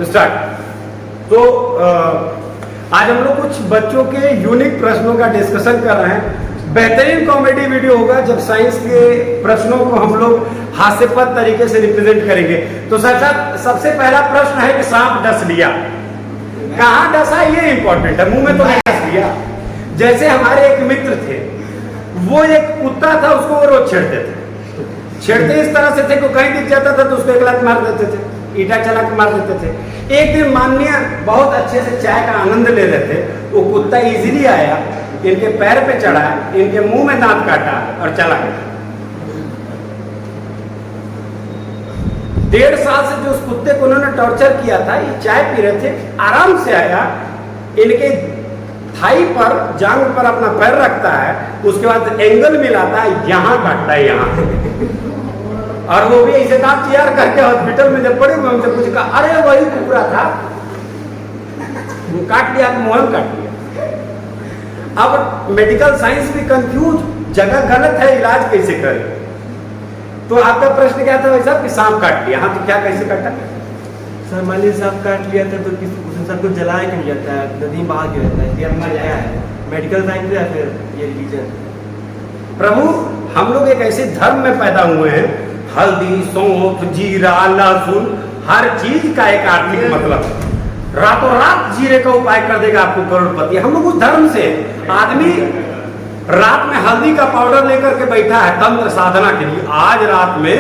Start. तो आज हम लोग कुछ बच्चों के यूनिक प्रश्नों का डिस्कशन कर रहे हैं। बेहतरीन कॉमेडी वीडियो होगा जब साइंस के प्रश्नों को हम लोग हास्यपद तरीके से रिप्रेजेंट करेंगे। तो सबसे पहला प्रश्न है कि सांप डस लिया, कहाँ डसा ये इंपॉर्टेंट है, मुंह में तो नहीं डस लिया। जैसे हमारे एक मित्र थे, वो एक कुत्ता था, उसको वो रोज छेड़ते इस तरह से थे कि कहीं दिख जाता था तो उसको एक लात मार देते थे, ईटा चला के मार देते थे। एक दिन माननीय बहुत अच्छे से चाय का आनंद ले रहे थे, वो कुत्ता इजीली आया, इनके पैर पे चढ़ा, इनके मुंह में दांत काटा और चला गया। 1.5 साल से जो उस कुत्ते को उन्होंने टॉर्चर किया था, ये चाय पी रहे थे, आराम से आया, इनके थाई पर, जांग पर अपना पैर रखता है, उसके बाद एंगल मिलाता है, यहाँ काटता है यहाँ। और वो भी ऐसे दांत तैयार करके हॉस्पिटल में जब पड़े हुए उनसे कुछ कहा, अरे वही कुकुरा था, काट लिया, मोहन काट लिया। अब मेडिकल साइंस भी कंफ्यूज, जगह गलत है, इलाज कैसे करें। तो आपका प्रश्न क्या था भाई साहब कि सांप काट लिया, हाँ तो क्या कैसे काटा? सर मान लीजिए सांप काट लिया था तो किस इंसान को जलाया क्यों जाता है, नदी में बहा क्यों जाता है, क्या है मेडिकल साइंस या फिर ये रिलीजन? प्रभु, हम लोग एक ऐसे धर्म में पैदा हुए हैं, हल्दी, सौंफ, जीरा, लहसुन, हर चीज का एक आर्थिक मतलब। रातों रात जीरे का उपाय कर देगा आपको करोड़पति। हम लोग उस धर्म से, आदमी रात में हल्दी का पाउडर लेकर के बैठा है तंत्र साधना के लिए। आज रात में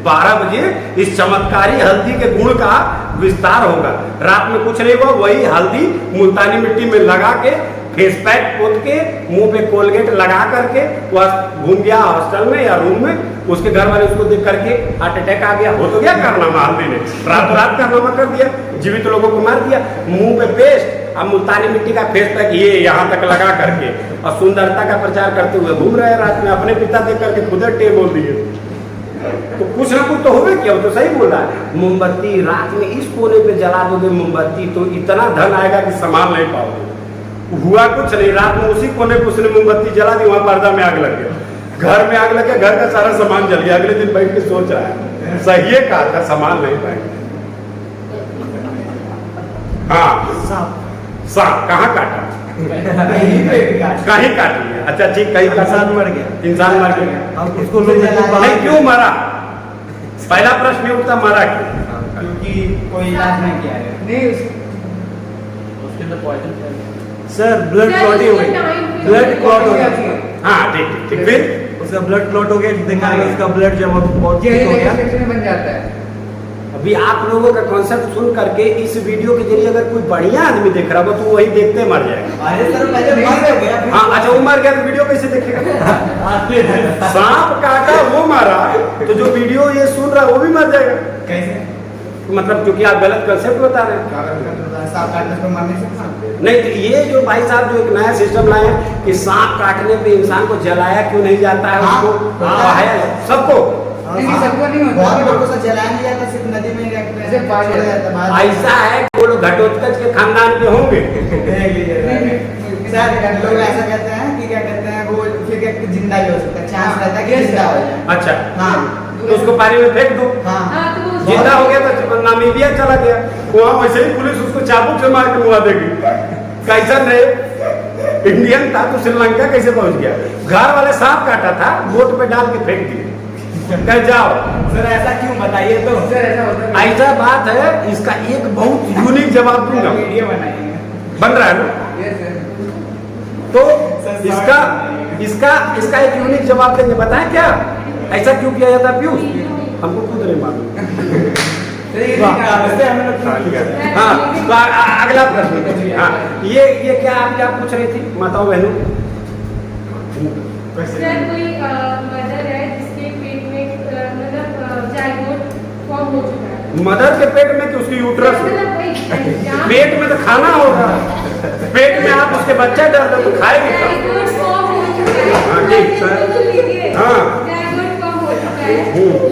12 बजे इस चमत्कारी हल्दी के गुण का विस्तार होगा। रात में कुछ नहीं हुआ, वही हल्दी मुल्तानी मिट्टी में लगा के, फेस पैक पोत के, मुंह पे कोलगेट लगा करके वह घूम गया हॉस्टल में या रूम में। उसके घर वाले उसको देख करके हार्ट अटैक आ गया, हो तो गया कारनामा, हल्दी ने रात रात कारनामा कर दिया, जीवित लोगों को मार दिया। मुंह पे पेस्ट, अब मुल्तानी मिट्टी का फेस पैक ये यहाँ तक लगा करके और सुंदरता का प्रचार करते हुए घूम रहे हैं रात में। अपने पिता देख करके खुद टे बोल दिए, तो कुछ ना कुछ तो होगा क्या, तो सही बोल रहा है। मोमबत्ती रात में इस कोने पे जला दोगे मोमबत्ती तो इतना धन आएगा कि संभाल नहीं पाओगे। हुआ कुछ नहीं, रात में उसी कोने पे उसने मोमबत्ती जला दी, वहां पर्दा में आग लग गया, घर में आग लग गया, घर का सारा सामान जल गया। अगले दिन बैठ के सोच रहा है सही है, कहा था संभाल नहीं पाएंगे। हाँ, सांप कहाँ काटा? कहीं काट लिया। अच्छा ठीक, कहीं का इंसान मर गया, इंसान मर गया, अब उसको लोग नहीं क्यों मरा? पहला प्रश्न ये उठता, मरा क्यों? क्योंकि कोई इलाज नहीं किया है। नहीं उसके अंदर पॉइजन है सर, ब्लड क्लॉट हो गया, ब्लड क्लॉट हो गया। हाँ ठीक ठीक ठीक, फिर उसका ब्लड क्लॉट हो गया, देखा गया उसका ब्लड जब बहुत ये हो गया। बन जाता है। अभी आप लोगों का कॉन्सेप्ट सुन करके इस वीडियो के जरिए अगर कोई बढ़िया आदमी देख रहा हो तो वही देखते मर जाएगा। अरे सर पहले मर गया। हाँ अच्छा, वो मर गया तो वीडियो कैसे देखेगा? सांप काटा वो मारा, तो जो वीडियो ये सुन रहा है वो भी मर जाएगा। कैसे? मतलब क्योंकि आप गलत कंसेप्ट बता रहे हैं। सांप काटने से मरने से नहीं, तो ये जो भाई साहब जो एक नया सिस्टम लाए हैं कि सांप काटने पे इंसान को जलाया क्यों नहीं जाता है, उसको बहाया सबको। सबको नहीं होता, बहुत लोगों से जलाया नहीं जाता, सिर्फ नदी में ऐसे पाया जाता है। ऐसा है कि वो लोग घटोत्कच के खानदान के होंगे। सर लोग ऐसा कहते हैं कि क्या कहते हैं, वो फिर जिंदा भी हो सकता है, चांस रहता है कि जिंदा हो जाए। अच्छा हाँ, तो उसको पानी में फेंक दो, हाँ, जिंदा हो गया तो नामीबिया चला गया, वहां वैसे ही पुलिस उसको चाबुक से मार के मुआ देगी। कैसा रहे, इंडियन था तो श्रीलंका कैसे पहुंच गया? घर वाले सांप काटा था, बोट पे डाल के फेंक दिए, कह जाओ। सर ऐसा क्यों बताइए तो? सर ऐसा होता है। ऐसा बात है, इसका एक बहुत यूनिक जवाब दूंगा, वीडियो बनाइए, बन रहा है ना? ये सर तो इसका एक यूनिक जवाब देंगे। बताएं क्या ऐसा क्यों किया जाता है पीयूष? हमको खुद नहीं मालूम। हाँ, तो अगला प्रश्न। हाँ, ये क्या आप क्या पूछ रही थी माताओं बहनों? सर कोई मदर है जिसके पेट में मतलब जाइगोट फॉर्म हो चुका है। मदर के पेट में कि उसकी यूट्रस में? पेट में तो खाना होगा, पेट में आप उसके बच्चा डर दो तो खाएगी। जाइगोट फॉर्म हो चुका है। हाँ ठीक सर, हाँ जाइगोट फॉर्म हो चुका है,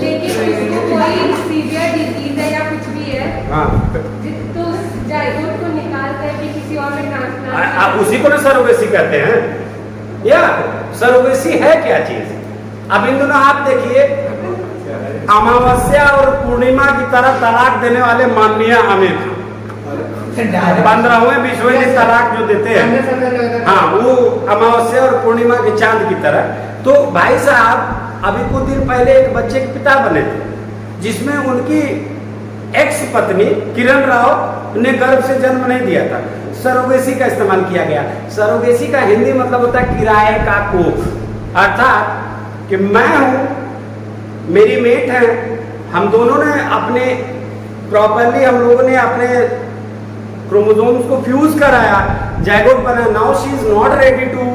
लेकिन उसको कोई सीवियर डिजीज है या कुछ भी है, हाँ, तो उस जाइगोट को निकाल करके किसी और में ट्रांसप्लांट। आप उसी को ना सरोगेसी कहते हैं, या सरोगेसी है क्या चीज? अब इन दोनों आप देखिए, अमावस्या और पूर्णिमा की तरह तलाक देने वाले माननीय आमिर खान, डायरेक्ट 15वें 20वें दिन तलाक जो देते हैं, हाँ, वो अमावस्या और पूर्णिमा के चांद की तरह। तो भाई साहब अभी कुछ दिन पहले एक बच्चे के पिता बने थे, जिसमें उनकी एक्स पत्नी किरण राव ने गर्भ से जन्म नहीं दिया था। सरोगेसी का इस्तेमाल किया गया। सरोगेसी का हिंदी मतलब होता है किराए का कोख, अर्थात कि मैं हूं, मेरी मेट है, हम दोनों ने अपने प्रॉपरली हम लोगों ने अपने क्रोमोसोम्स को फ्यूज कराया, जाइगोट बना। Now she is not ready to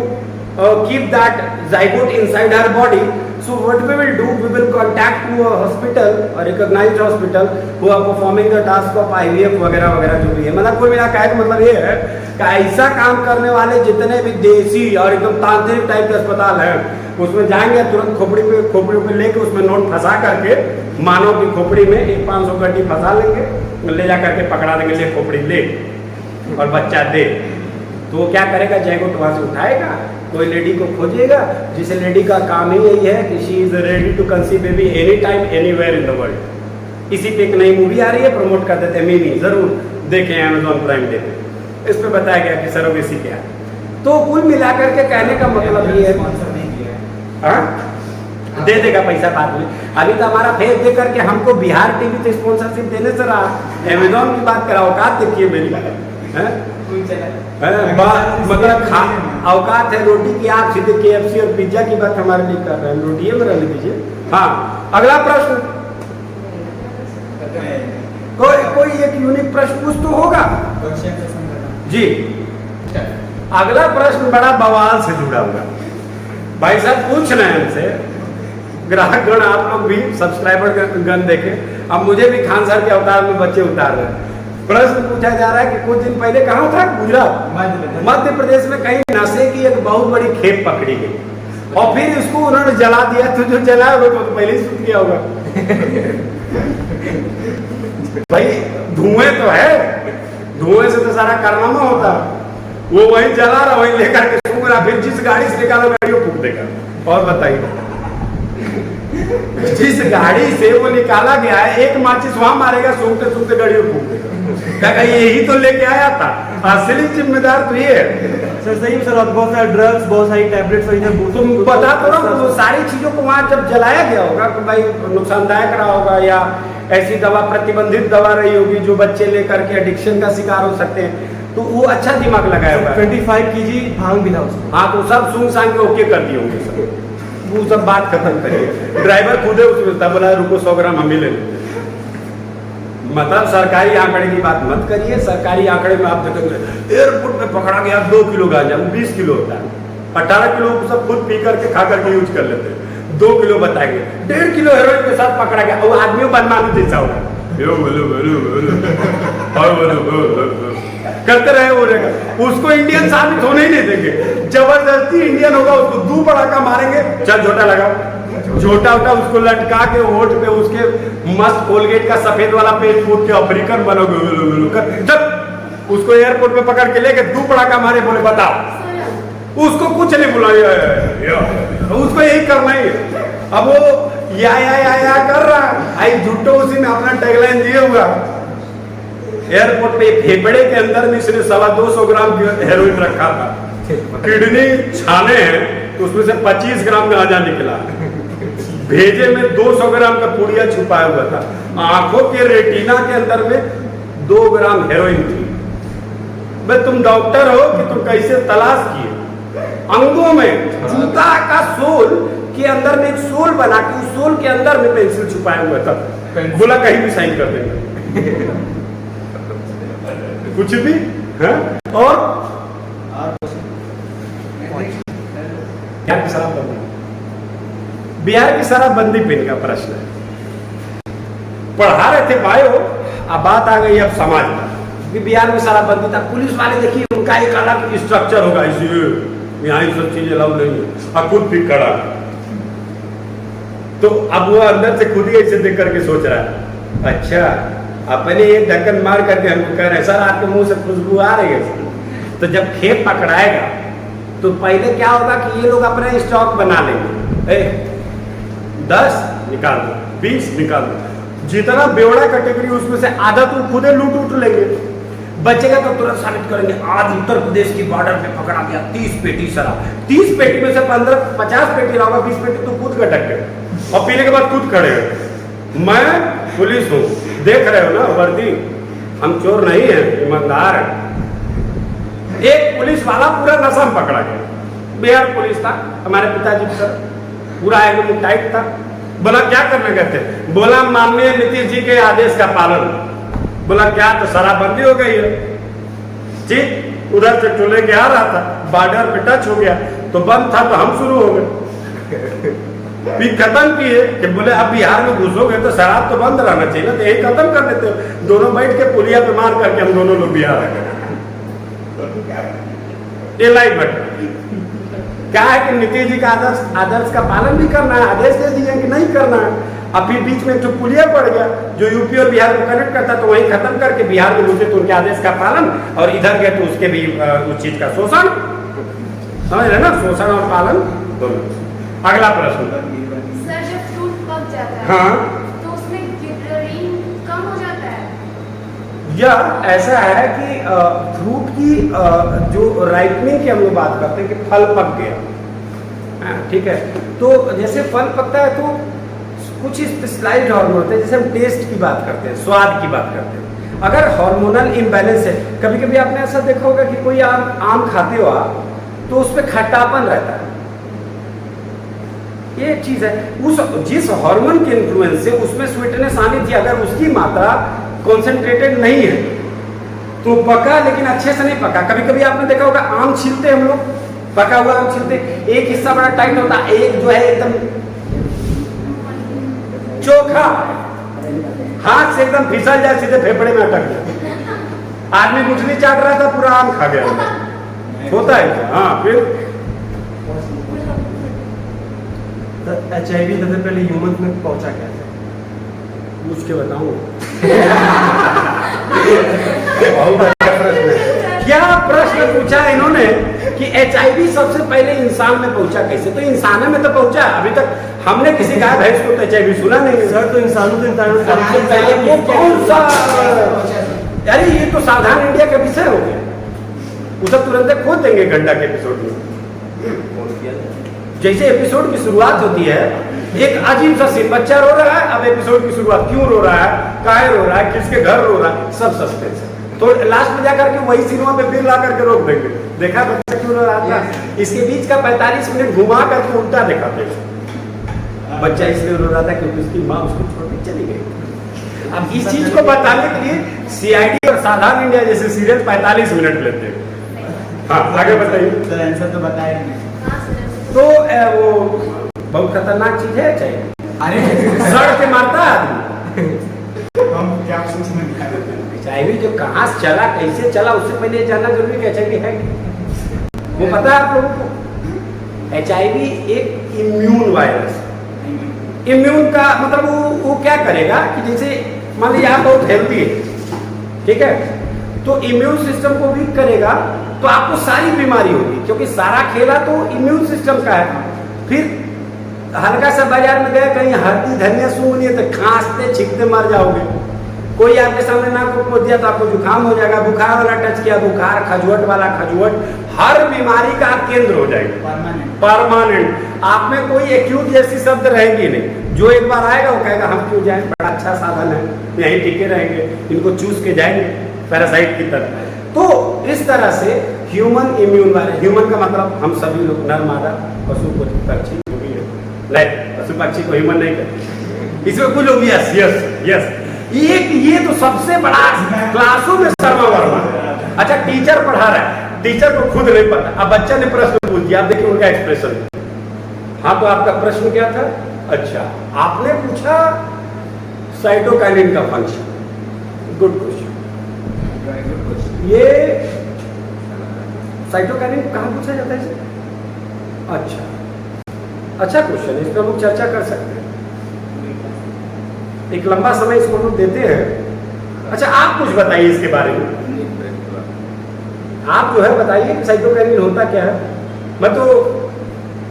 keep that zygote inside her body. So what we will do, we will contact to a hospital, a recognized hospital who are performing the task of IVF वगैरह वगैरह जो भी है। मतलब कोई मेरा कहने का मतलब ये है कि ऐसा काम करने वाले जितने भी देसी और एकदम तांत्रिक टाइप के अस्पताल हैं, उसमें जाएंगे तुरंत खोपड़ी पे लेके उसमें नोट फंसा करके मानव की खोपड़ी में 1-500 गड्डी फंसा लेंगे, ले जा करके पकड़ा देंगे, ले खोपड़ी ले और बच्चा दे। तो वो क्या करेगा, जैगोट वहां से उठाएगा, कोई लेडी को खोजेगा जिस लेडी का काम ही यही है कि she is ready to conceive baby any time anywhere in the world. इसी पे एक नई मूवी आ रही है, प्रमोट कर देते हैं, मिमी जरूर देखें Amazon प्राइम डे पे। इस पे बताया गया कि सरोगेसी क्या है। तो कुल मिलाकर के कहने का मतलब ये है, हाँ दे देगा पैसा बाद में। अभी तो हमारा फेस दे करके हमको बिहार टीवी तो स्पॉन्सरशिप देने से रहा, Amazon की बात करा, औकात देखिए मेरी, मतलब औकात है रोटी की, आप सीधे KFC और पिज्जा की बात हमारे लिए कर रहे हैं, रोटी है मेरा ले दीजिए। हाँ, अगला प्रश्न, कोई एक यूनिक प्रश्न कुछ तो होगा जी। अगला प्रश्न बड़ा बवाल से जुड़ा हुआ, भाई साहब पूछ रहे हैं हमसे, ग्राहक गण आप लोग भी सब्सक्राइबर गण देखे, अब मुझे भी खान साहब के अवतार में बच्चे उतार रहे हैं। प्रश्न पूछा जा रहा है कि कुछ दिन पहले कहाँ था, गुजरात मध्य प्रदेश में कहीं नशे की एक बहुत बड़ी खेप पकड़ी गई और फिर इसको उन्होंने जला दिया। तो जो जलाया वो तो पहले ही सूख गया होगा। भाई धुएं तो है, धुएं से तो सारा कारनामा होता, वो वहीं जला रहा, वहीं लेकर के सूख रहा, फिर जिस गाड़ी से निकालो गाड़ी को फूक देगा। और बताइए, जिस गाड़ी से वो निकाला गया है, एक माचिस वहां मारेगा, सूखते सूखते गाड़ी को फूक देगा। क्या यही तो लेके आया था, असली जिम्मेदार तो ये है। सर सही में सर, बहुत सारे ड्रग्स, बहुत सारी टैबलेट्स, तुम बता तो रहा हूँ, सारी चीजों को वहां जब जलाया गया होगा तो भाई नुकसानदायक रहा होगा, या ऐसी दवा प्रतिबंधित दवा रही होगी जो बच्चे लेकर के एडिक्शन का शिकार हो सकते हैं, तो वो अच्छा दिमाग लगाया होगा। 25 kg भांग भी था उसमें। हाँ, तो सब सूंघ सांग के ओके कर दिए होंगे सब, वो सब बात खत्म करिए। ड्राइवर खुद है उसमें तब बोला रुको 100 ग्राम हम ही ले लें। मतलब सरकारी आंकड़े की बात मत करिए। सरकारी आंकड़े में आप देखेंगे एयरपोर्ट में पकड़ा गया 2 किलो गांजा, 20 किलो होता है, 18 किलो सब खुद पी करके खा करके यूज कर लेते हैं, 2 किलो बताएंगे, 1.5 किलो हेरोइन के साथ पकड़ा गया। वो आदमी बनमानू जैसा होगा, करते रहे वो रहेगा, उसको इंडियन साबित होने ही नहीं देंगे। जबरदस्ती इंडियन होगा, उसको 2 पड़ाका मारेंगे, चल झोटा लगाओ, झोटा उठा उसको लटका के होठ पे उसके मस्त कोलगेट का सफेद वाला पेज फूट के अफ्रीकन बनोगे, उसको एयरपोर्ट पे पकड़ के लेके 2 पड़ाका मारे, बोले बताओ, उसको कुछ नहीं बुलाया, उसको यही करना ही है। अब वो या कर रहा है, झूठो उसी में अपना टैगलाइन दिए हुआ। एयरपोर्ट पे फेफड़े के अंदर में इसने 225 ग्राम हेरोइन रखा था, किडनी छाने हैं तो उसमें से 25 ग्राम गांजा निकला, भेजे में 200 ग्राम का पुड़िया छुपाया हुआ था, आंखों के रेटिना के अंदर में 2 ग्राम हेरोइन थी। भाई तुम डॉक्टर हो कि तुम कैसे तलाश किए? अंगों में जूता का सोल के अंदर में एक सोल बना के उस सोल के अंदर में पेंसिल छुपाया हुआ था, बोला कहीं भी साइन कर देंगे। कुछ भी है। और बिहार की शराबबंदी पे इनका प्रश्न है। पढ़ा रहे थे बायो, अब बात आ गई अब समाज का कि बिहार में शराबबंदी था, पुलिस वाले देखिए उनका एक अलग स्ट्रक्चर होगा, इसलिए यहाँ ये सब चीजें अलाउ नहीं है, और खुद भी खड़ा। तो अब वो अंदर से खुद ही ऐसे देख करके सोच रहा है, अच्छा अपने एक ढक्कन मार करके हमको कह रहे हैं सर आपके मुंह से खुशबू आ रही है। तो जब खेप पकड़ाएगा तो पहले क्या होगा कि ये लोग अपना स्टॉक बना लेंगे, 10 निकाल दो, 20 निकाल दो, जितना बेवड़ा कैटेगरी उसमें से आधा तो खुद लूट लेंगे, बचेगा तो तुरंत साबित करेंगे आज उत्तर प्रदेश की बॉर्डर पे पकड़ा गया 30 पेटी शराब। 30 पेटी में से 50 पेटी रहा होगा, 20 पेटी तो खुद गटक गए और पीने के बाद खुद खड़े हैं। मैं पुलिस हूँ, देख रहे हो ना वर्दी, हम चोर नहीं है, ईमानदार है। एक पुलिस वाला पूरा नशा में पकड़ा गया, बिहार पुलिस था, हमारे पिताजी की तरह, पूरा एकदम टाइट था। बोला क्या करने गए थे? बोला माननीय नीतीश जी के आदेश का पालन। बोला क्या? तो शराबबंदी हो गई है। ठीक उधर से टोले के आ रहा था, बॉर्डर पे टच हो गया तो बंद था, तो हम शुरू हो गए। फिर खत्म किए कि बोले अब बिहार में घुसोगे तो शराब तो बंद रहना चाहिए ना, तो यही खत्म कर देते हो। दोनों बैठ के पुलिया पे मार करके हम दोनों लोग बिहार आ गए। ये लाइक बट क्या है कि नीतीश जी का आदर्श का पालन भी करना है, आदेश दे दिए कि नहीं करना है। अब फिर बीच में जो पुलिया पड़ गया जो यूपी और बिहार को कनेक्ट करता, तो वहीं खत्म करके बिहार में घुसे तो उनके आदेश का पालन, और इधर गए तो उसके भी उस चीज का शोषण। समझ रहे ना, शोषण और पालन दोनों। अगला प्रश्न। सर जब फ्रूट पक जाता है हाँ, तो उसमें गिबरेलिन कम हो जाता है। यह ऐसा है कि फ्रूट की जो राइपनिंग की हम लोग बात करते हैं कि फल पक गया, ठीक है, तो जैसे फल पकता है तो कुछ स्पेशलाइज्ड हार्मोन होते हैं, जैसे हम टेस्ट की बात करते हैं, स्वाद की बात करते हैं। अगर हार्मोनल इम्बैलेंस है, कभी कभी आपने ऐसा देखा होगा कि कोई आम खाते हो आप तो उसमें खट्टापन रहता है, ये एक चीज है। उस जिस हार्मोन के इन्फ्लुएंस से उसमें स्वीटनेस आनी थी, अगर उसकी मात्रा कॉन्सेंट्रेटेड नहीं है तो पका, लेकिन अच्छे से नहीं पका। कभी कभी आपने देखा होगा आम छीलते हम लोग, पका हुआ आम छीलते, एक हिस्सा बड़ा टाइट होता है, एक जो है एकदम चोखा, हाथ से एकदम फिसल जाए, सीधे फेफड़े में अटक जाए। आदमी गुठली चाट रहा था, पूरा आम खा गया। होता है क्या? हाँ, फिर HIV सबसे पहले ह्यूमंस में पहुंचा कैसे? पूछ के बताऊं। बहुत अच्छा प्रश्न है। क्या प्रश्न पूछा इन्होंने कि HIV सबसे पहले इंसान में पहुंचा कैसे? तो इंसान में तो पहुंचा, अभी तक हमने किसी गाय भैंस को तो HIV सुना नहीं। सर तो इंसानों सबसे पहले वो कौन सा? अरे ये तो सावधान इंडिया का विषय हो गया, उसे तुरंत खोद देंगे घंटा के एपिसोड में। जैसे एपिसोड की शुरुआत होती है, एक अजीब सा सीन, बच्चा रो रहा है, अब एपिसोड की शुरुआत, क्यों रो रहा है, काहे रो रहा है, किसके घर रो रहा है, सब सस्पेंस है। तो लास्ट में जाकर के वही सिनेमा पे फिर ला करके रोक देंगे, देखा बच्चा क्यों रो रहा था। इसके बीच का 45 मिनट घुमा करके उल्टा दिखाते हैं। बच्चा इसलिए रो रहा था क्योंकि उसकी माँ उसको छोड़ के चली गई। अब इस चीज को बताने के लिए CID और सावधान इंडिया जैसे सीरियल 45 मिनट लेते हैं। हाँ, आगे बताइए। तो आंसर तो बताया नहीं। तो वो बहुत खतरनाक चीज है चाहिए। अरे सड़ के मारता है आदमी। हम क्या सोचने दिखा देते हैं। HIV जो कहाँ से चला, कैसे चला, उससे पहले ये जानना जरूरी है कि HIV है क्या? वो पता है आप लोगों को? HIV एक इम्यून वायरस। इम्यून का मतलब वो क्या करेगा कि जैसे मान लीजिए आप बहुत हेल्थी है, ठीक है, तो इम्यून सिस्टम को वीक करेगा तो आपको सारी बीमारी होगी, क्योंकि सारा खेला तो इम्यून सिस्टम का है। फिर हल्का सा बाजार में गए, कहीं हल्दी धनिया सूंघनी है तो खांसते छींकते मर जाओगे। कोई आपके सामने नाक को दिया तो आपको जुकाम हो जाएगा, बुखार वाला टच किया बुखार, खजुवट वाला खजुवट, हर बीमारी का आप केंद्र हो जाएगा परमानेंट। आप में कोई एक्यूट जैसी शब्द रहेगी नहीं। जो एक बार आएगा वो कहेगा हम क्यों जाएं, बड़ा अच्छा साधन है, यहीं टिके रहेंगे, इनको चूस के जाएंगे पैरासाइट की तरह। तो इस तरह से ह्यूमन इम्यून वाले, ह्यूमन का मतलब हम सभी लोग, नर मादा पशु को पक्षी जो भी है, नहीं पशु पक्षी को ह्यूमन नहीं कहते, इसमें कुछ लोग यस यस यस। एक ये तो सबसे बड़ा क्लासों में शर्मा वर्मा। अच्छा, टीचर पढ़ा रहा है, टीचर को खुद नहीं पता, अब बच्चा ने प्रश्न पूछ दिया, आप देखिए उनका एक्सप्रेशन। हाँ, तो आपका प्रश्न क्या था? अच्छा, आपने पूछा साइटोकाइनिन का फंक्शन, गुड क्वेश्चन। ये साइटोकाइनिन कहाँ पूछा जाता है? अच्छा क्वेश्चन, इस पर हम लोग चर्चा कर सकते हैं, एक लंबा समय इसको हम लोग देते हैं। अच्छा, आप कुछ बताइए इसके बारे में, आप जो है बताइए कि साइटोकाइनिन होता क्या है। मैं तो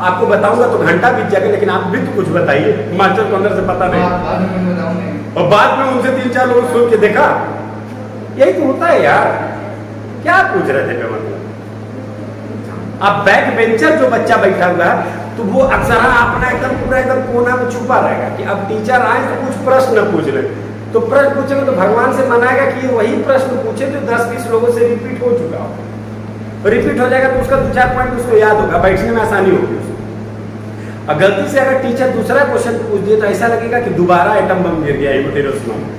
आपको बताऊंगा तो घंटा बीत जाएगा, लेकिन आप भी तो कुछ बताइए, मास्टर को अंदर से पता नहीं, और बाद में उनसे 3-4 लोग सुन के देखा, यही तो होता है यार। क्या पूछ रहे थे मतलब? अब बैक बेंचर जो बच्चा बैठा हुआ है तो वो अक्सर अपना एकदम पूरा एकदम कोना में छुपा रहेगा कि अब टीचर आए तो कुछ प्रश्न पूछ ले, तो प्रश्न पूछेंगे तो भगवान से मनाएगा कि वही प्रश्न पूछे जो 10-20 लोगों से रिपीट हो चुका हो, रिपीट हो जाएगा तो उसका 2-4 पॉइंट उसको याद होगा, बैठने में आसानी होगी उसको। और गलती से अगर टीचर दूसरा क्वेश्चन पूछ दिए तो ऐसा लगेगा कि दोबारा एटम बम गिर गया हिरोशिमा में।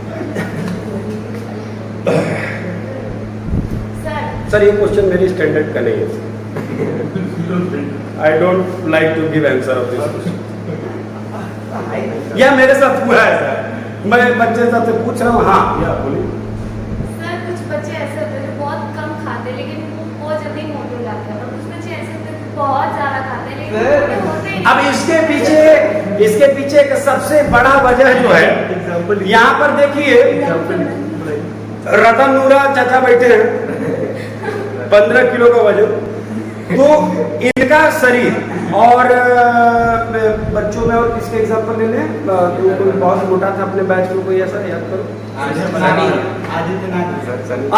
सर ये क्वेश्चन मेरी स्टैंडर्ड का नहीं है, I don't like to give answer of this question. या मेरे साथ हुआ है सर, मैं बच्चे से पूछ रहा हूँ, हाँ या बोलिए। सर कुछ बच्चे ऐसे होते हैं जो बहुत कम खाते हैं लेकिन वो बहुत जल्दी मोटे हो जाते हैं, और कुछ बच्चे ऐसे होते हैं जो बहुत ज्यादा खाते हैं लेकिन मोटे होते ही नहीं। अब इसके पीछे एक सबसे बड़ा वजह जो है, यहाँ पर देखिए रतन नूरा चाचा बैठे हैं, 15 किलो का वजन, तो इनका शरीर और बच्चों में और किसके एग्जांपल ले लें, तो कोई बहुत मोटा था अपने बैच में, कोई ऐसा याद करो।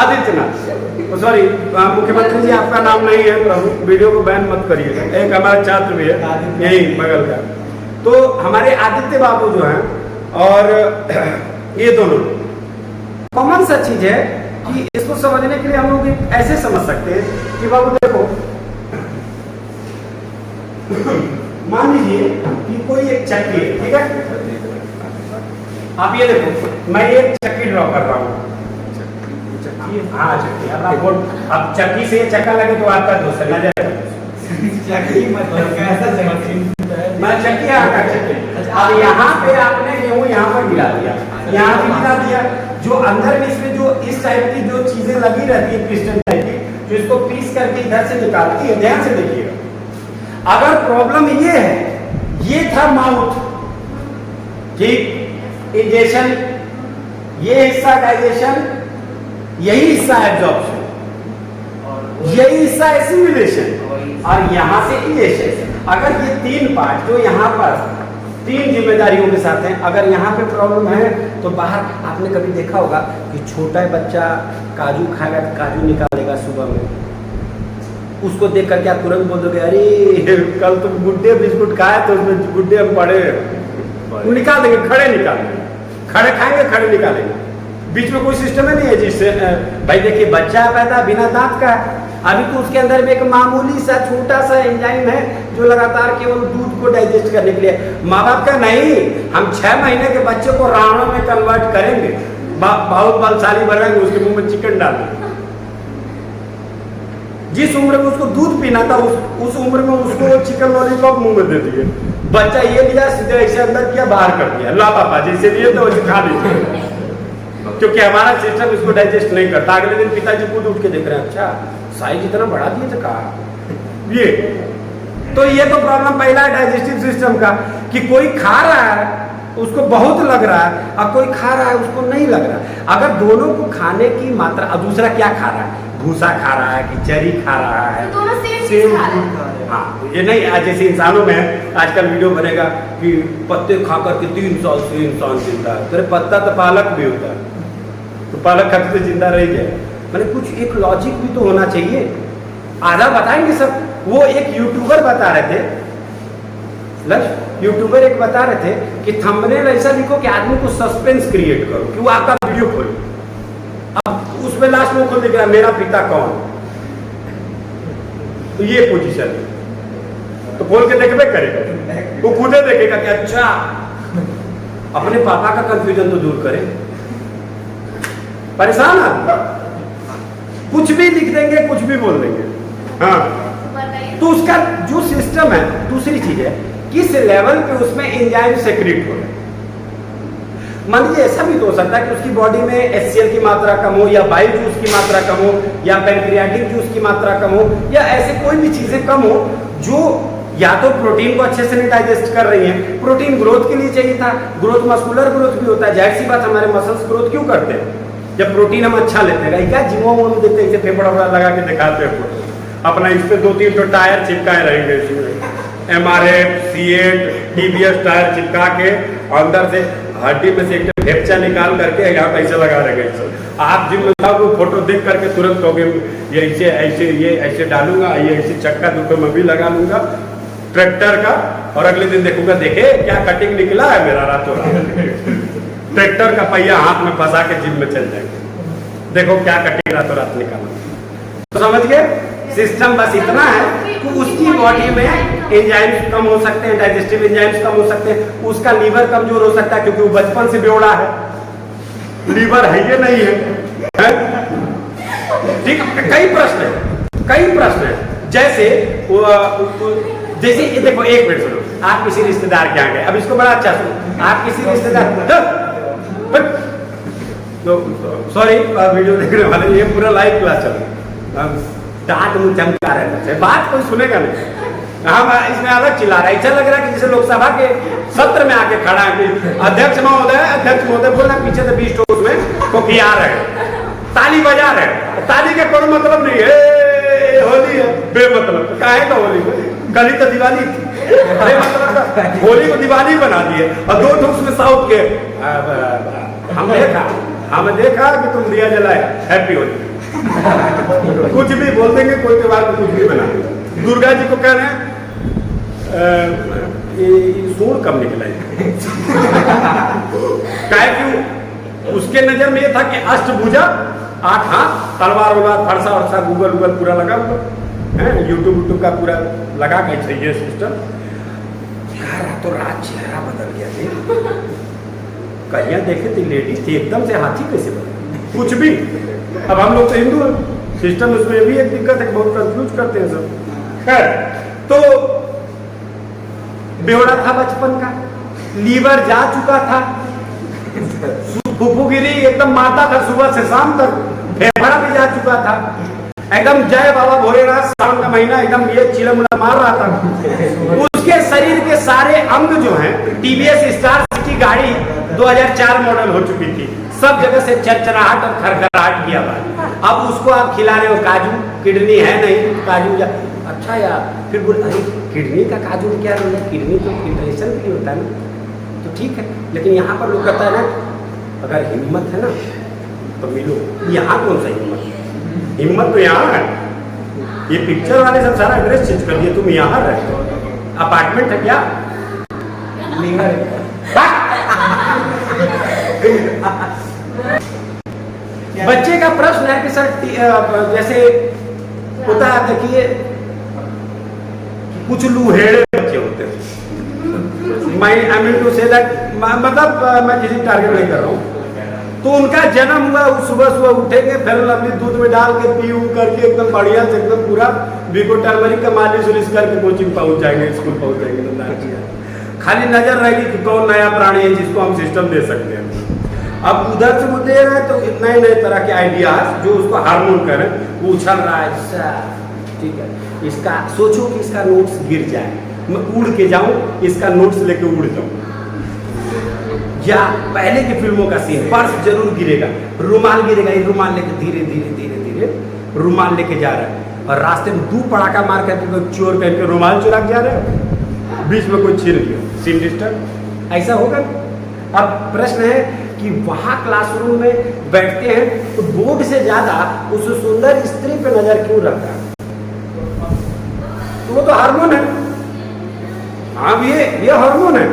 आदित्यनाथ, सॉरी मुख्यमंत्री जी आपका नाम नहीं है प्रभु, वीडियो को बैन मत करिएगा, एक हमारा छात्र भी है यही बगल का, तो हमारे आदित्य बाबू जो हैं और ये दोनों कॉमन सा चीज है कि इसको समझने के लिए हम लोग ऐसे समझ सकते हैं कि बाबू देखो, मान लीजिए कि कोई एक चक्की है, ठीक है, आप ये देखो मैं एक चक्की ड्रॉ कर रहा हूँ, हाँ चक्की, अब चक्की से ये चक्का लगे तो आपका दोस्त है, मैं चक्की आकर चक्की, अब यहाँ पे आपने गेहूँ यहाँ पर गिरा दिया, यहाँ पे गिरा दिया, जो अंदर में इसमें जो इस टाइप की जो चीजें लगी रहती है पिस्टन टाइप की, जो इसको पीस करके इधर से निकालती है, ध्यान से देखिएगा। अगर प्रॉब्लम ये है, ये था माउथ कि इंजेक्शन, ये हिस्सा डाइजेशन, यही हिस्सा एब्जॉर्प्शन, यही हिस्सा एसिमिलेशन, और यहाँ से इंजेक्शन। अगर ये 3 पार्ट जो यहाँ पर 3 जिम्मेदारियों के साथ हैं, अगर यहाँ पे प्रॉब्लम है तो बाहर आपने कभी देखा होगा कि छोटा बच्चा काजू खाएगा तो काजू निकालेगा सुबह में, उसको देख करके आप तुरंत बोल दोगे अरे कल तुम गुड्डे बिस्कुट खाए तो उसमें गुड्डे हम पड़े, निकाल देंगे, खड़े निकाल देंगे, खड़े खाएंगे खड़े निकालेंगे, बीच में कोई सिस्टम ही नहीं है जिससे भाई देखिए बच्चा पैदा बिना दांत का, अभी तो उसके अंदर में एक मामूली सा छोटा सा एंजाइम है जो लगातार केवल दूध को डाइजेस्ट करने के लिए, माँ बाप का नहीं, हम 6 महीने के बच्चे को रावणों में कन्वर्ट करेंगे, बहुत बलशाली बनाएंगे, उसके मुंह में चिकन डाल देंगे। जिस उम्र में उसको दूध पीना था उस उम्र में उसको चिकन लॉलीपॉप मुंह में दे दिए, बच्चा ये लिया सीधे ऐसे अंदर किया बाहर कर दिया, ला पापा जैसे लिए तो वैसे खा लीजिए, क्योंकि हमारा सिस्टम इसको डाइजेस्ट नहीं करता। अगले दिन पिताजी खुद उठ के देख रहे हैं, अच्छा साइज इतना बढ़ा दिए थे कहा, ये तो प्रॉब्लम पहला है डाइजेस्टिव सिस्टम का, कि कोई खा रहा है उसको बहुत लग रहा है और कोई खा रहा है उसको नहीं लग रहा है। अगर दोनों को खाने की मात्रा, और दूसरा क्या खा रहा है, भूसा खा रहा है कि चरी खा रहा है, तो दोनों सेम चीज खा रहे हैं। हाँ ये नहीं, जैसे इंसानों में आजकल वीडियो बनेगा कि पत्ते खा करके 3 साल से इंसान जिंदा है, तेरे पत्ता तो पालक भी होता है, तो पालक खाते से जिंदा रह गया, मैंने कुछ एक लॉजिक भी तो होना चाहिए। आधा बताएंगे सब, वो एक यूट्यूबर बता रहे थे, यूट्यूबर एक बता रहे थे कि थंबनेल ऐसा लिखो कि आदमी को सस्पेंस क्रिएट करो कि वो आपका वीडियो खोले, अब उसमें लास्ट में खुद लिख रहा है मेरा पिता कौन, तो ये पोजीशन है, तो खोल के देखबे करेगा, वो खुद देखेगा कि अच्छा अपने पापा का कंफ्यूजन तो दूर करे, परेशान आदमी कुछ भी लिख देंगे कुछ भी बोल देंगे। हाँ तो उसका जो सिस्टम है, दूसरी चीज है किस लेवल पे उसमें एंजाइम सेक्रेट हो रहे हैं। मान लीजिए ऐसा भी तो हो सकता है कि उसकी बॉडी में HCl की मात्रा कम हो, या बाइल जूस की मात्रा कम हो, या पैंक्रियाटिक जूस की मात्रा कम हो, या ऐसे कोई भी चीजें कम हो जो या तो प्रोटीन को अच्छे से नहीं डाइजेस्ट कर रही हैं। प्रोटीन ग्रोथ के लिए चाहिए था, ग्रोथ मस्कुलर ग्रोथ भी होता है, जाहिर सी बात हमारे मसल्स ग्रोथ क्यों करते हैं जब प्रोटीन हम अच्छा लेते हैं, क्या जिमो में देखते हैं, इसे फेफड़ा लगा के दिखाते हैं अपना, इस पे 2-3 तो टायर चिपकाए रहेंगे, MRF, C8, TBS टायर चिपका के अंदर से हड्डी में से एक फेफचा निकाल करके यहाँ पैसे लगा रहेंगे, आप जिम में जाओगे फोटो देख करके तुरंत कहोगे ये ऐसे ऐसे ये ऐसे डालूंगा, ये ऐसे चक्का दुटो में भी लगा लूंगा ट्रैक्टर का, और अगले दिन देखूंगा देखे क्या कटिंग निकला है मेरा रातों रात। ट्रैक्टर का पहिया हाथ में फंसा के जिम में चल जाएंगे, देखो क्या कटिंग रातों रात निकाला। तो समझ गए, सिस्टम बस इतना है कि उसकी बॉडी में एंजाइम्स कम हो सकते हैं, डाइजेस्टिव एंजाइम्स कम हो सकते हैं, उसका लीवर कमजोर हो सकता है क्योंकि वो बचपन से बेवड़ा है, लीवर है ये नहीं है, ठीक। कई प्रश्न है जैसे जैसे ये देखो, एक मिनट सुनो, आप किसी रिश्तेदार के यहाँ गए, अब इसको बड़ा अच्छा सुनो, आप किसी रिश्तेदार सॉरी वीडियो देखने वाले, ये पूरा लाइव क्लास चल रहा है, डांट मुंह चमका रहे हैं, बात कोई सुनेगा नहीं, हम इसमें अलग चिल्ला रहा है, ऐसा लग रहा है कि जैसे लोकसभा के सत्र में आके खड़ा है कि अध्यक्ष महोदय बोल रहे पीछे से 20 टोक में को किया रहे, ताली बजा रहे, ताली का कोई मतलब नहीं है, होली है बेमतलब, काहे का होली कल ही तो दिवाली थी, बेमतलब होली को दिवाली बना दिए, और 2 ठोक में साउथ के हमें देखा कि तुम दिया जलाए, हैप्पी होली, कुछ भी बोल देंगे, कोई त्योहार को कुछ भी बना देंगे। दुर्गा जी को कह रहे हैं सूर कब निकला है क्यों, उसके नजर में ये था कि अष्टभुजा 8 हाथ, तलवार वलवार फरसा वरसा गूगल पूरा लगा हुआ है, यूट्यूब का पूरा लगा के चाहिए सिस्टम। यार तो रात चेहरा बदल गया, कहिया देखे थी लेडी थी, एकदम से हाथी कैसे बने, कुछ भी। अब हम लोग तो हिंदू हैं, सिस्टम उसमें भी एक दिक्कत है, बहुत कंफ्यूज करते हैं सब। खैर, तो बेवड़ा था बचपन का, लीवर जा चुका था, फुफुगिरी एकदम मारता था सुबह से शाम तक, फेफड़ा भी जा चुका था, एकदम जय बाबा भोलेनाथ सावन का महीना एकदम ये चिलम मार रहा था। उसके शरीर के सारे अंग जो हैं, टीवीएस स्टार सिटी गाड़ी 2004 मॉडल हो चुकी थी, सब जगह से चरचराहट और खरखराहट किया हुआ। अब उसको आप खिला रहे हो काजू, किडनी है नहीं काजू या अच्छा यार, फिर बोल अरे किडनी का काजू में क्या रोल है, किडनी तो फिल्ट्रेशन भी होता है ना, तो ठीक है। लेकिन यहाँ पर लोग कहता है ना अगर हिम्मत है ना तो मिलो, यहाँ कौन सा हिम्मत तो यहाँ है, ये पिक्चर वाले सब सारा एड्रेस चेंज कर दिए, तुम यहाँ रहते हो, अपार्टमेंट है क्या, बच्चे का प्रश्न है कि सर जैसे होता है, देखिए कुछ लूहेड़े बच्चे होते हैं, I mean to say that, मतलब मैं किसी टारगेट नहीं कर रहा हूँ, तो उनका जन्म हुआ, सुबह सुबह उठेंगे, फिर लवली दूध में डाल के पी करके एकदम बढ़िया से एकदम पूरा बिको टर्मरिक का मालिश उलिश करके कोचिंग पहुंच जाएंगे, स्कूल पहुंच जाएंगे, खाली नजर रहेगी कि कौन नया प्राणी है जिसको हम सिस्टम दे सकते हैं। अब उधर से वो दे रहे हैं तो नए नए तरह के आइडियाज जो उसको हार्मोन करें, वो उछल रहा है, ठीक है, इसका सोचो कि इसका नोट्स गिर जाए, मैं उड़ के जाऊं, इसका नोट्स लेके उड़ जाऊं, या पहले की फिल्मों का सीन, पर्स जरूर गिरेगा, रुमाल गिरेगा, ये रुमाल लेके धीरे धीरे धीरे धीरे रुमाल लेके जा रहा है, और रास्ते में 2 पड़ाका मार करके कोई चोर पहन के रुमाल चुरा के जा रहे हो, बीच में कोई छीन लिया, सीन डिस्टर्ब, ऐसा होगा। अब प्रश्न है कि वहाँ क्लासरूम में बैठते हैं तो बोर्ड से ज्यादा उस सुंदर स्त्री पे नजर क्यों रखता है, तो वो तो हार्मोन है, हाँ ये हार्मोन है।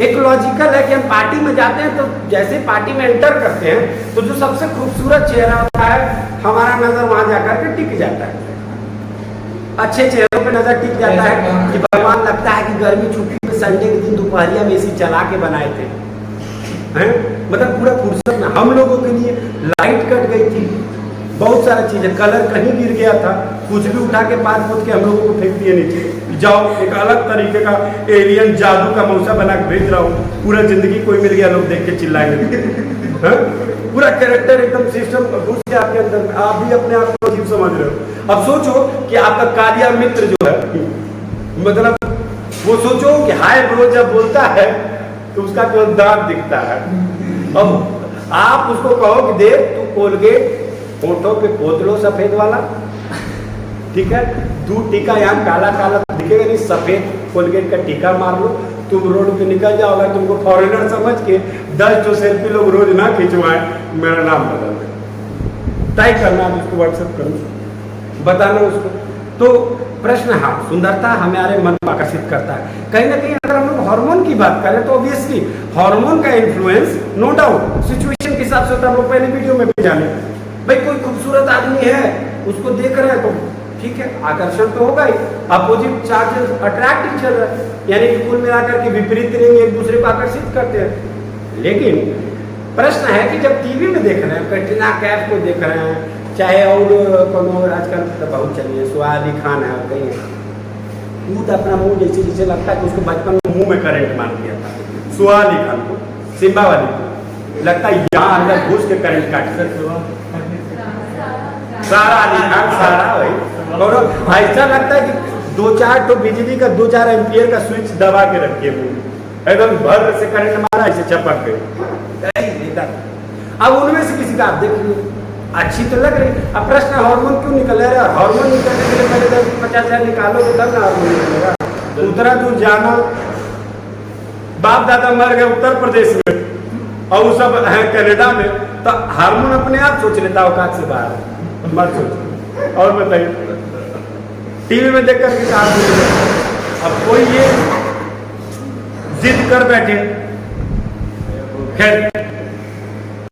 एक लॉजिकल है कि हम पार्टी में जाते हैं तो जैसे पार्टी में एंटर करते हैं तो जो सबसे खूबसूरत चेहरा होता है हमारा नजर वहां जाकर के टिक जाता है, अच्छे चेहरों पे नजर टिक जाता है कि भगवान लगता है कि गर्मी छुट्टी में संडे के दिन दोपहरिया में एसी चला के बनाए थे, हैं, मतलब पूरा फुर्सत में। हम लोगों के लिए लाइट कट गई थी, बहुत सारा चीजें, कलर कहीं गिर गया था, कुछ भी उठा के पास पूछ के हम लोगों को फेंक दिए नीचे, जाओ एक अलग तरीके का एलियन जादू का मौसा बना के भेज रहा हूँ, पूरा जिंदगी कोई मिल गया, लोग देख के चिल्लाएंगे, पूरा कैरेक्टर एकदम सिस्टम घुस के आपके अंदर, आप भी अपने आप को अजीब समझ रहे हो। अब सोचो कि आपका कालिया मित्र जो है, मतलब वो सोचो कि हाय ब्रो जब बोलता है तो उसका केवल दांत दिखता है, अब आप उसको कहो कि देख तू कोलगेट होठों पे पोत लो सफेद वाला, ठीक है, दूध टीका यहाँ काला काला दिखेगा नहीं, सफेद कोलगेट का टीका मार लो, तुम रोड पे निकल जाओगे, तुमको फॉरेनर समझ के 10 जो सेल्फी लोग रोज ना खिंचवाएं, मेरा नाम बदल दे, टाइप करना, आप उसको व्हाट्सएप करो, बताना उसको। तो प्रश्न, हाँ, सुंदरता हमारे मन को आकर्षित करता है। कहीं ना कहीं अगर हम लोग हार्मोन की बात करें तो ऑब्वियसली हार्मोन का इन्फ्लुएंस नो डाउट सिचुएशन के हिसाब से होता है। हम लोग पहले वीडियो में भी जाने, भाई कोई खूबसूरत आदमी है, उसको देख रहे हैं तो ठीक है, आकर्षण तो होगा ही, अपोजिट चार्जेस अट्रैक्टिव चल रहा है, यानी कि कुल मिलाकर के विपरीत लिंग एक दूसरे को आकर्षित करते हैं। लेकिन प्रश्न है कि जब टीवी में देख रहे हैं, कैटरीना कैफ को देख रहे हैं, चाहे और कौन आजकल तो बहुत चलिए सोआ अली खान है, कहीं है, वो तो अपना मुंह जैसे जैसे लगता है कि उसको बचपन में मुंह में करंट मार दिया था, सोआ अली खान को, सिम्बा वाली को, लगता है यहाँ अंदर घुस के करंट काट कर, सारा अली खान, सारा भाई, और ऐसा लगता है कि 2-4 तो बिजली का 2-4 एम्पियर का स्विच दबा के रखिए मुंह, एकदम भर से करंट मारा, ऐसे चपक गए। अब उनमें से किसी का आप देख लीजिए, अच्छी तो लग रही। अब प्रश्न हार्मोन क्यों निकल रहा है? हार्मोन निकलने के लिए पहले 50,000 निकालोगे तब ना हार्मोन निकलेगा। उतना दूर जाना, बाप दादा मर गए उत्तर प्रदेश में और वो सब है कनाडा में, तो हार्मोन अपने आप सोच लेता औकात से बाहर, मत सोच। और बताइए, टीवी में देख करके कहा, अब कोई ये जिद कर बैठे, खैर